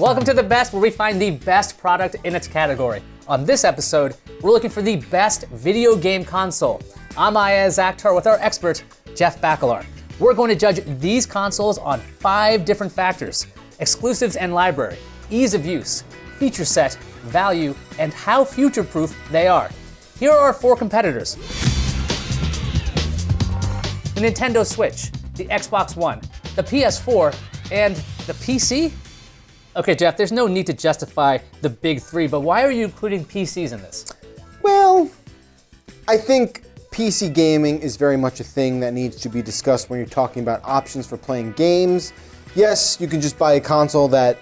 Welcome to The Best, where we find the best product in its category. On this episode, we're looking for the best video game console. I'm Ayaz Akhtar with our expert, Jeff Bacalar. We're going to judge these consoles on 5 different factors: exclusives and library, ease of use, feature set, value, and how future-proof they are. Here are our 4 competitors. The Nintendo Switch, the Xbox One, the PS4, and the PC? Okay, Jeff, there's no need to justify the big 3, but why are you including PCs in this? Well, I think PC gaming is very much a thing that needs to be discussed when you're talking about options for playing games. Yes, you can just buy a console that,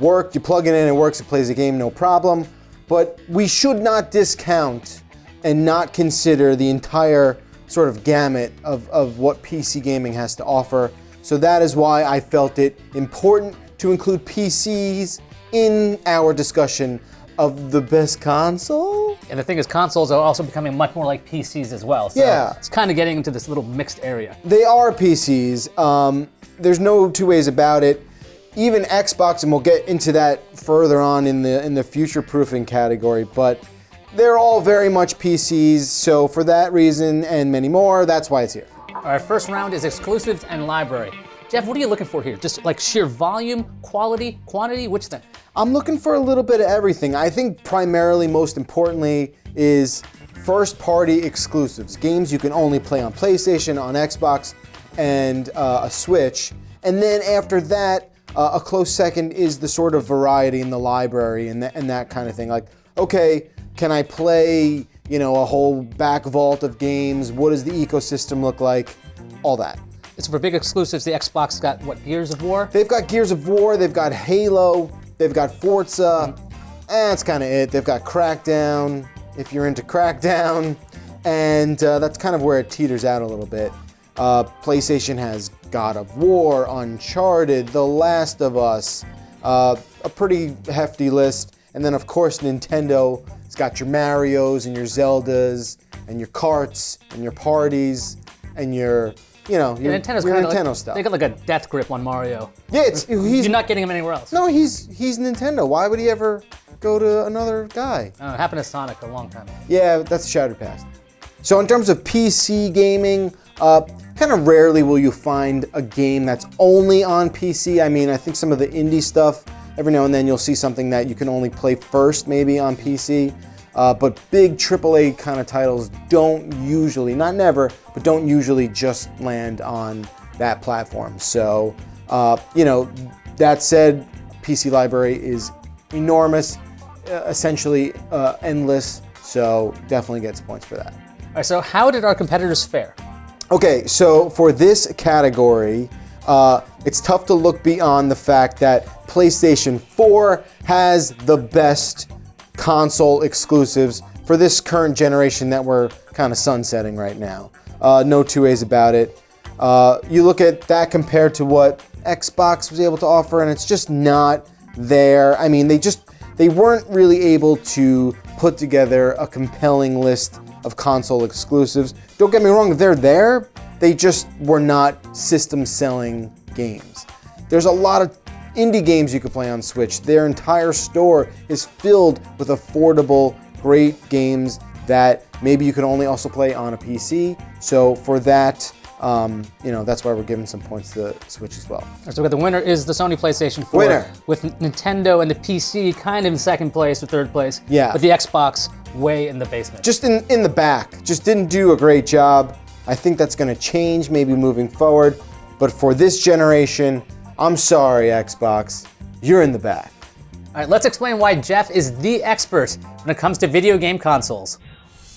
works, you plug it in, it works, it plays a game, no problem. But we should not discount and not consider the entire sort of gamut of what PC gaming has to offer. So that is why I felt it important to include PCs in our discussion of the best console. And the thing is, consoles are also becoming much more like PCs as well. So yeah. It's kind of getting into this little mixed area. They are PCs. There's no two ways about it. Even Xbox, and we'll get into that further on in the future-proofing category, but they're all very much PCs. So for that reason and many more, that's why it's here. Our first round is exclusives and library. Jeff, what are you looking for here? Just like sheer volume, quality, quantity, which thing? I'm looking for a little bit of everything. I think primarily, most importantly, is first-party exclusives. Games you can only play on PlayStation, on Xbox, and a Switch. And then after that, a close second is the sort of variety in the library and that kind of thing. Like, okay, can I play, a whole back vault of games? What does the ecosystem look like? All that. So for big exclusives, the Xbox got, what, Gears of War? They've got Gears of War, they've got Halo, they've got Forza, that's kind of it. They've got Crackdown, if you're into Crackdown, and that's kind of where it teeters out a little bit. PlayStation has God of War, Uncharted, The Last of Us, a pretty hefty list, and then of course Nintendo has got your Marios and your Zeldas, and your carts, and your parties, and your Nintendo stuff. They got like a death grip on Mario. Yeah, you're not getting him anywhere else. No, he's Nintendo. Why would he ever go to another guy? It happened to Sonic a long time ago. Yeah, that's a shattered past. So in terms of PC gaming, kind of rarely will you find a game that's only on PC. I mean, I think some of the indie stuff, every now and then you'll see something that you can only play first maybe on PC. But big AAA kind of titles don't usually, not never, but don't usually just land on that platform. So, that said, PC library is enormous, essentially endless, so definitely gets points for that. All right, so how did our competitors fare? Okay, so for this category, it's tough to look beyond the fact that PlayStation 4 has the best console exclusives for this current generation that we're kind of sunsetting right now. No two ways about it. You look at that compared to what Xbox was able to offer, and it's just not there. I mean, they weren't really able to put together a compelling list of console exclusives. Don't get me wrong, they're there. They just were not system-selling games. There's a lot of indie games you could play on Switch. Their entire store is filled with affordable, great games that maybe you can only also play on a PC. So for that, that's why we're giving some points to the Switch as well. So the winner is the Sony PlayStation 4. Winner. With Nintendo and the PC kind of in second place or third place. Yeah. With the Xbox way in the basement. Just in the back. Just didn't do a great job. I think that's going to change maybe moving forward. But for this generation, I'm sorry, Xbox, you're in the back. All right, let's explain why Jeff is the expert when it comes to video game consoles.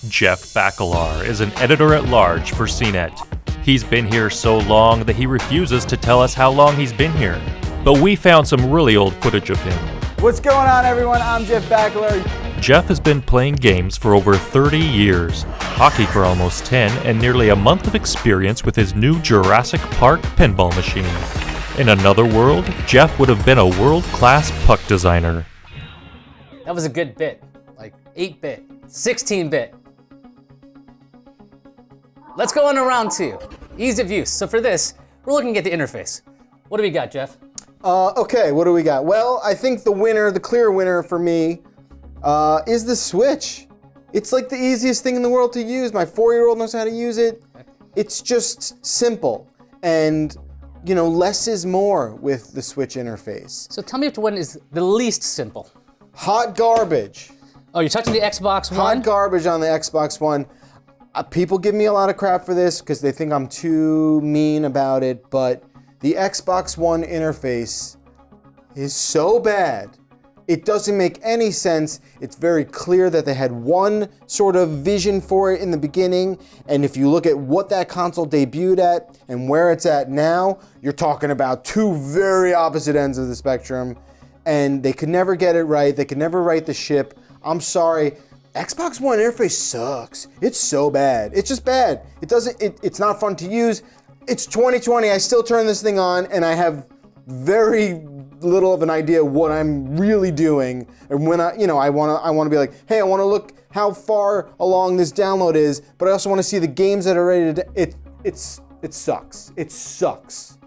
Jeff Bacalar is an editor-at-large for CNET. He's been here so long that he refuses to tell us how long he's been here. But we found some really old footage of him. What's going on, everyone? I'm Jeff Bacalar. Jeff has been playing games for over 30 years, hockey for almost 10, and nearly a month of experience with his new Jurassic Park pinball machine. In another world, Jeff would have been a world-class puck designer. That was a good bit, like 8-bit, 16-bit. Let's go on to round 2, ease of use. So for this, we're looking at the interface. What do we got, Jeff? Okay, what do we got? Well, I think the clear winner for me, is the Switch. It's like the easiest thing in the world to use. My 4-year-old knows how to use it. It's just simple. And, less is more with the Switch interface. So tell me which one is the least simple. Hot garbage. Oh, you're touching the Xbox One? Hot garbage on the Xbox One. People give me a lot of crap for this because they think I'm too mean about it, but the Xbox One interface is so bad. It doesn't make any sense. It's very clear that they had one sort of vision for it in the beginning, and if you look at what that console debuted at and where it's at now, you're talking about two very opposite ends of the spectrum, and they could never get it right. They could never right the ship. I'm sorry. Xbox One interface sucks. It's so bad. It's just bad. It's not fun to use. It's 2020. I still turn this thing on and I have very little of an idea what I'm really doing. And when I want to be like, hey, I want to look how far along this download is, but I also want to see the games that are ready to. It sucks. It sucks.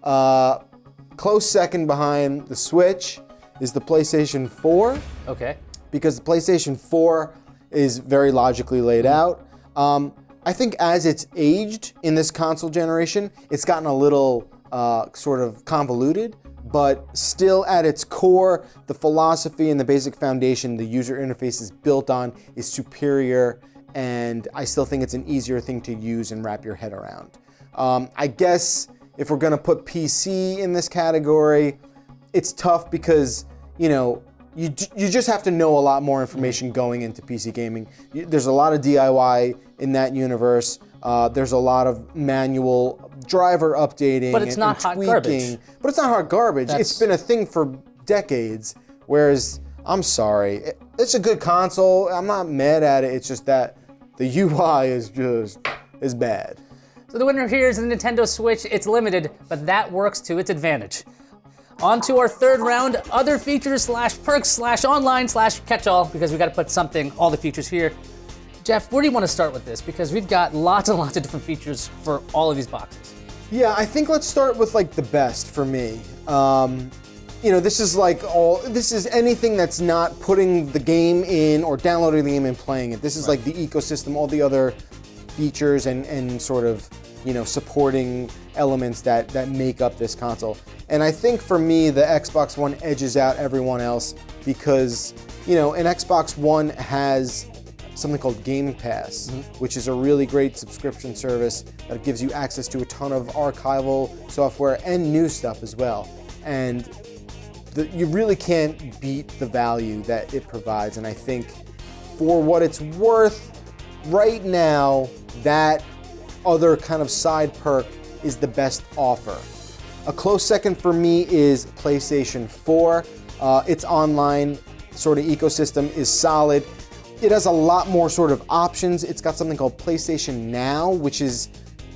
Close second behind the Switch is the PlayStation 4. Okay. Because the PlayStation 4 is very logically laid out. I think as it's aged in this console generation, it's gotten a little sort of convoluted, but still at its core, the philosophy and the basic foundation the user interface is built on is superior, and I still think it's an easier thing to use and wrap your head around. I guess if we're gonna put PC in this category, it's tough because, you just have to know a lot more information going into PC gaming. There's a lot of DIY in that universe. There's a lot of manual driver updating But not hot tweaking. garbage. But it's not hot garbage. It's been a thing for decades. Whereas, I'm sorry, it's a good console. I'm not mad at it. It's just that the UI is bad. So the winner here is the Nintendo Switch. It's limited, but that works to its advantage. On to our third round, other features / perks / online / catch-all, because we got to put all the features here. Jeff, where do you want to start with this? Because we've got lots and lots of different features for all of these boxes. Yeah, I think let's start with the best for me. This is anything that's not putting the game in or downloading the game and playing it. This is like the ecosystem, all the other features and sort of, supporting elements that make up this console. And I think for me, the Xbox One edges out everyone else because, an Xbox One has something called Game Pass, which is a really great subscription service that gives you access to a ton of archival software and new stuff as well. And you really can't beat the value that it provides. And I think for what it's worth right now, that other kind of side perk is the best offer. A close second for me is PlayStation 4. Its online sort of ecosystem is solid. It has a lot more sort of options. It's got something called PlayStation Now, which is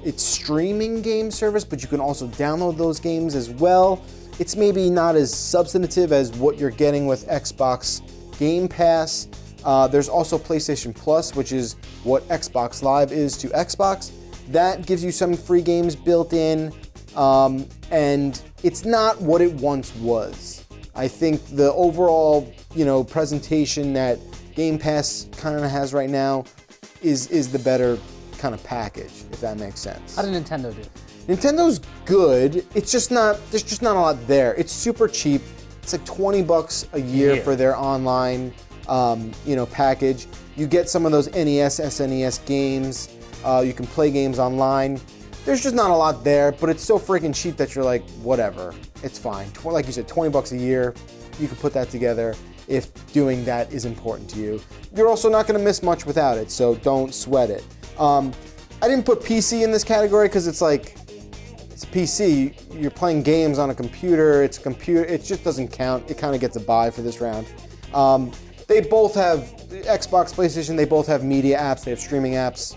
its streaming game service, but you can also download those games as well. It's maybe not as substantive as what you're getting with Xbox Game Pass. There's also PlayStation Plus, which is what Xbox Live is to Xbox. That gives you some free games built in, and it's not what it once was. I think the overall, presentation that Game Pass kind of has right now is the better kind of package, if that makes sense. How did Nintendo do? Nintendo's good. It's just not. There's just not a lot there. It's super cheap. It's like $20 a year for their online, package. You get some of those NES, SNES games. You can play games online. There's just not a lot there, but it's so freaking cheap that you're like, whatever, it's fine. Like you said, $20 a year. You can put that together if doing that is important to you. You're also not going to miss much without it, so don't sweat it. I didn't put PC in this category because it's a PC. You're playing games on a computer. It's a computer. It just doesn't count. It kind of gets a bye for this round. They both have Xbox, PlayStation. They both have media apps. They have streaming apps.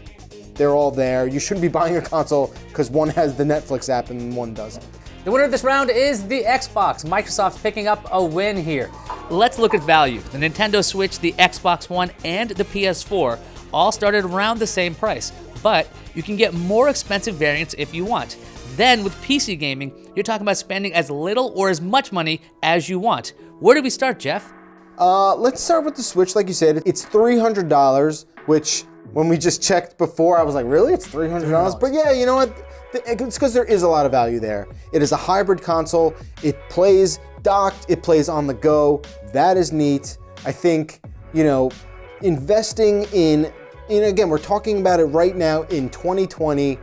They're all there. You shouldn't be buying a console because one has the Netflix app and one doesn't. The winner of this round is the Xbox. Microsoft picking up a win here. Let's look at value. The Nintendo Switch, the Xbox One, and the PS4 all started around the same price, but you can get more expensive variants if you want. Then with PC gaming, you're talking about spending as little or as much money as you want. Where do we start, Jeff? Let's start with the Switch. Like you said, it's $300, which when we just checked before, I was like, really? It's $300? But yeah, you know what? It's because there is a lot of value there. It is a hybrid console. It plays docked. It plays on the go. That is neat. I think, investing in again, we're talking about it right now in 2020,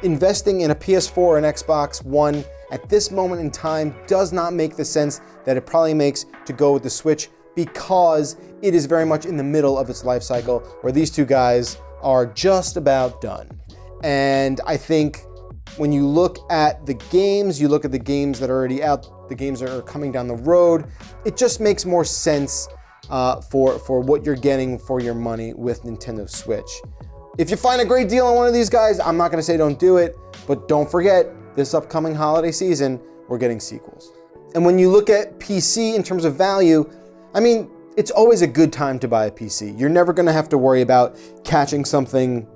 investing in a PS4 or an Xbox One at this moment in time does not make the sense that it probably makes to go with the Switch, because it is very much in the middle of its life cycle, where these two guys are just about done. And I think when you look at the games, you look at the games that are already out, the games that are coming down the road, it just makes more sense for what you're getting for your money with Nintendo Switch. If you find a great deal on one of these guys, I'm not gonna say don't do it, but don't forget, this upcoming holiday season, we're getting sequels. And when you look at PC in terms of value, I mean, it's always a good time to buy a PC. You're never gonna have to worry about catching something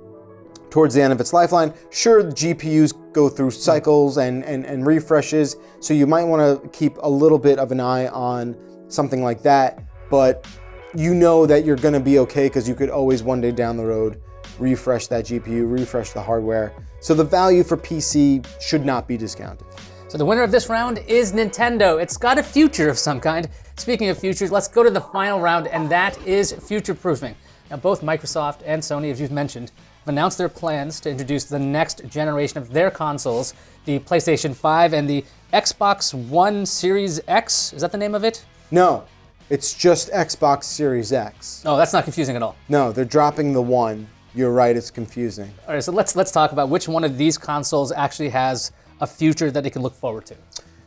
towards the end of its lifeline. Sure, the GPUs go through cycles and refreshes, so you might wanna keep a little bit of an eye on something like that, but you know that you're gonna be okay because you could always one day down the road refresh that GPU, refresh the hardware. So the value for PC should not be discounted. So the winner of this round is Nintendo. It's got a future of some kind. Speaking of futures, let's go to the final round, and that is future-proofing. Now, both Microsoft and Sony, as you've mentioned, have announced their plans to introduce the next generation of their consoles, the PlayStation 5 and the Xbox One Series X. Is that the name of it? No, it's just Xbox Series X. Oh, that's not confusing at all. No, they're dropping the one. You're right, it's confusing. All right, so let's talk about which one of these consoles actually has a future that they can look forward to.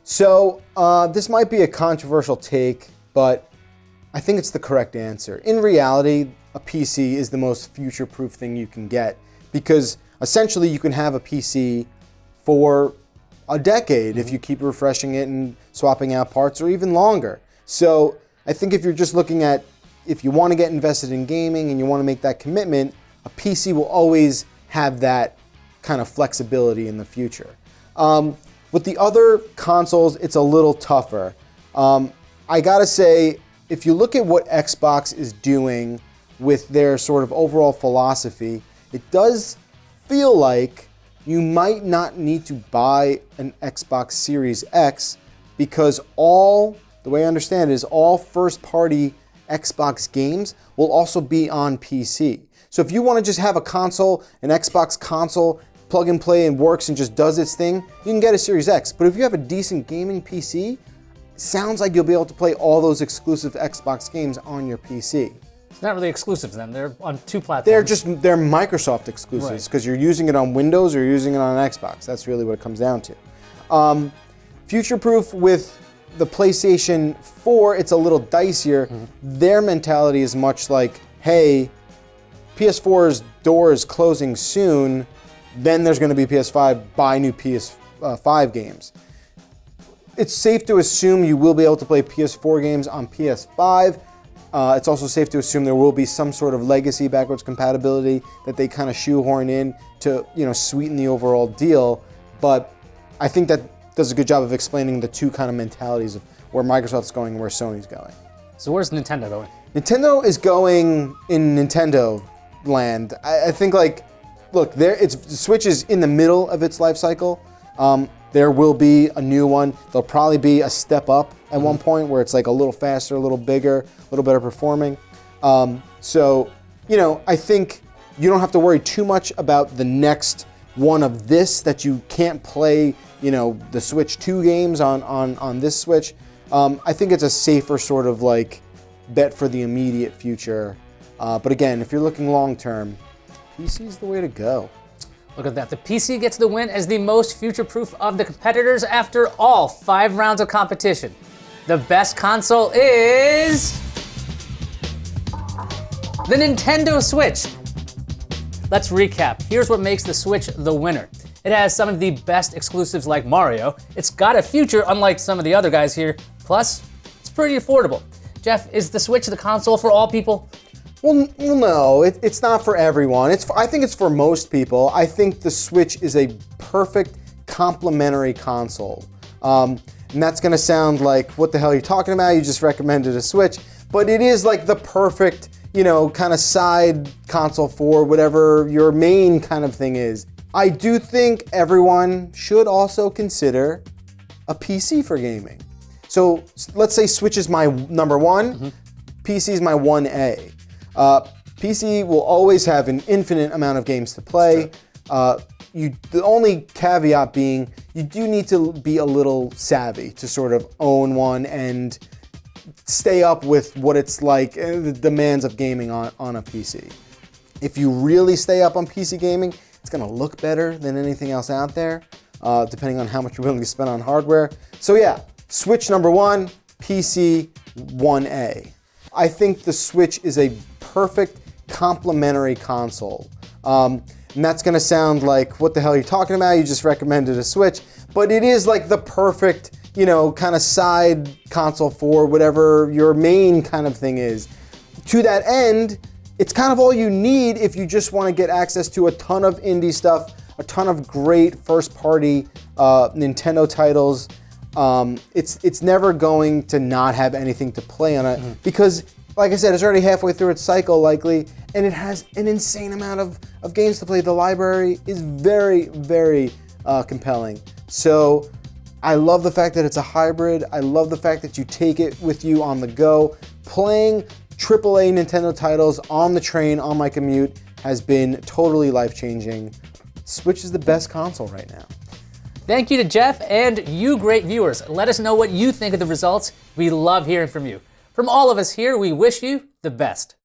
So this might be a controversial take, but I think it's the correct answer. In reality, a PC is the most future-proof thing you can get, because essentially you can have a PC for a decade if you keep refreshing it and swapping out parts, or even longer. So I think if you're just looking at, if you want to get invested in gaming and you want to make that commitment, a PC will always have that kind of flexibility in the future. With the other consoles, it's a little tougher. I gotta say, if you look at what Xbox is doing with their sort of overall philosophy, it does feel like you might not need to buy an Xbox Series X, because the way I understand it is all first-party Xbox games will also be on PC. So if you want to just have a console, an Xbox console, plug and play and works and just does its thing, you can get a Series X. But if you have a decent gaming PC, it sounds like you'll be able to play all those exclusive Xbox games on your PC. It's not really exclusives then, they're on two platforms. They're Microsoft exclusives, because you're using it on Windows or you're using it on Xbox. That's really what it comes down to. Future-proof with the PlayStation 4, it's a little dicier. Their mentality is much like, hey, PS4's door is closing soon, then there's going to be PS5, buy new PS5 games. It's safe to assume you will be able to play PS4 games on PS5. It's also safe to assume there will be some sort of legacy backwards compatibility that they kind of shoehorn in to, sweeten the overall deal. But I think that does a good job of explaining the two kind of mentalities of where Microsoft's going and where Sony's going. So where's Nintendo going? Nintendo is going in Nintendo land. I think, look, Switch is in the middle of its life cycle. There will be a new one. There'll probably be a step up at one point where it's like a little faster, a little bigger, a little better performing. So, I think you don't have to worry too much about the next one of this, that you can't play, the Switch 2 games on this Switch. I think it's a safer sort of bet for the immediate future. But again, if you're looking long term, PC is the way to go. Look at that. The PC gets the win as the most future-proof of the competitors after all 5 rounds of competition. The best console is the Nintendo Switch. Let's recap. Here's what makes the Switch the winner. It has some of the best exclusives like Mario. It's got a future unlike some of the other guys here. Plus, it's pretty affordable. Jeff, is the Switch the console for all people? Well, no, it's not for everyone. I think it's for most people. I think the Switch is a perfect complementary console. And that's going to sound like, what the hell are you talking about? You just recommended a Switch. But it is like the perfect, kind of side console for whatever your main kind of thing is. I do think everyone should also consider a PC for gaming. So let's say Switch is my number one, PC is my 1A. PC will always have an infinite amount of games to play. The only caveat being, you do need to be a little savvy to sort of own one and stay up with what it's like, the demands of gaming on a PC. If you really stay up on PC gaming, it's gonna look better than anything else out there, depending on how much you're willing to spend on hardware. So yeah, Switch number one, PC 1A. I think the Switch is a perfect complementary console. And that's gonna sound like, what the hell are you talking about? You just recommended a Switch. But it is like the perfect, kind of side console for whatever your main kind of thing is. To that end, it's kind of all you need if you just want to get access to a ton of indie stuff, a ton of great first-party Nintendo titles. It's never going to not have anything to play on it because, like I said, it's already halfway through its cycle likely, and it has an insane amount of games to play. The library is very, very compelling. So I love the fact that it's a hybrid. I love the fact that you take it with you on the go. Playing AAA Nintendo titles on the train, on my commute, has been totally life-changing. Switch is the best console right now. Thank you to Jeff and you great viewers. Let us know what you think of the results. We love hearing from you. From all of us here, we wish you the best.